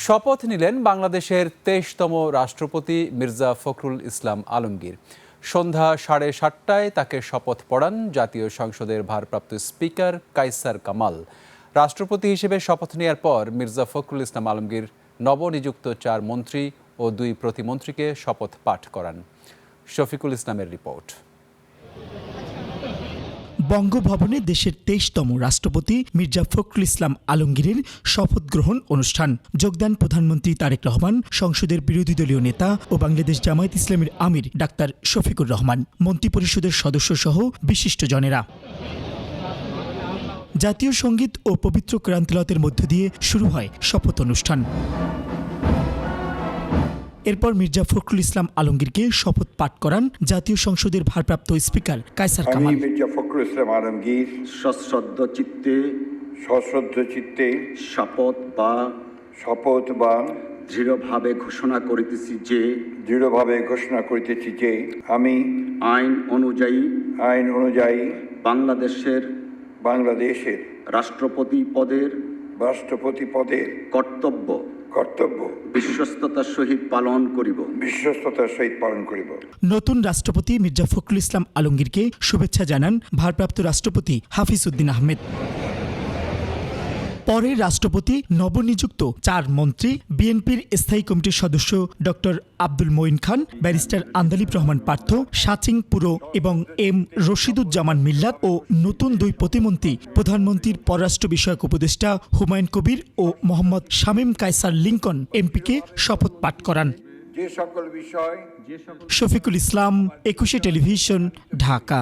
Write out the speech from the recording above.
শপথ নিলেন বাংলাদেশের ২৩তম রাষ্ট্রপতি মির্জা ফখরুল ইসলাম আলমগীর। সন্ধ্যা 7:30টায় তাকে শপথ পড়ান জাতীয় সংসদের ভারপ্রাপ্ত স্পিকার কায়সার কামাল। রাষ্ট্রপতি হিসেবে শপথ নেওয়ার পর মির্জা ফখরুল ইসলাম আলমগীর নবনিযুক্ত ৪ মন্ত্রী ও ২ প্রতিমন্ত্রীকে শপথ পাঠ করান। শফিকুল ইসলামের রিপোর্ট। বঙ্গভবনে দেশের ২৩তম রাষ্ট্রপতি মির্জা ফখরুল ইসলাম আলমগীরের শপথ গ্রহণ অনুষ্ঠান। যোগদান প্রধানমন্ত্রী তারেক রহমান, সংসদের বিরোধী দলীয় নেতা ও বাংলাদেশ জামায়াত ইসলামের আমির ডাক্তার শফিকুর রহমান, মন্ত্রিপরিষদের সদস্য সহ বিশিষ্টজনেরা। জাতীয় সঙ্গীত ও পবিত্র কোরআন তিলাওয়াতের মধ্য দিয়ে শুরু হয় শপথ অনুষ্ঠান। এরপর মির্জা ফখরুল ইসলাম আলমগীরকে শপথ পাঠ করান জাতীয় সংসদের ভারপ্রাপ্ত স্পিকার কায়সার কামাল। মির্জা ফখরুল ইসলাম আলমগীর সশ্রদ্ধ চিত্তে শপথ বা দৃঢ়ভাবে ঘোষণা করিতেছি যে আমি আইন অনুযায়ী বাংলাদেশের রাষ্ট্রপতি পদের কর্তব্য বিশ্বস্ততার সহিত পালন করিব। নতুন রাষ্ট্রপতি মির্জা ফখরুল ইসলাম আলমগীরকে শুভেচ্ছা জানান ভারপ্রাপ্ত রাষ্ট্রপতি হাফিজ উদ্দিন আহমেদ। পরে রাষ্ট্রপতি নবনিযুক্ত ৪ মন্ত্রী, বিএনপির স্থায়ী কমিটির সদস্য ডক্টর আব্দুল মঈন খান, ব্যারিস্টার আন্দালিব রহমান পার্থ, সাচিং পুরো এবং এম রশিদুজ্জামান মিল্লাত ও নতুন ২ প্রতিমন্ত্রী প্রধানমন্ত্রীর পররাষ্ট্র বিষয়ক উপদেষ্টা হুমায়ুন কবির ও মোহাম্মদ শামীম কায়সার লিংকন এমপিকে শপথ পাঠ করান। শফিকুল ইসলাম, ২১ টেলিভিশন, ঢাকা।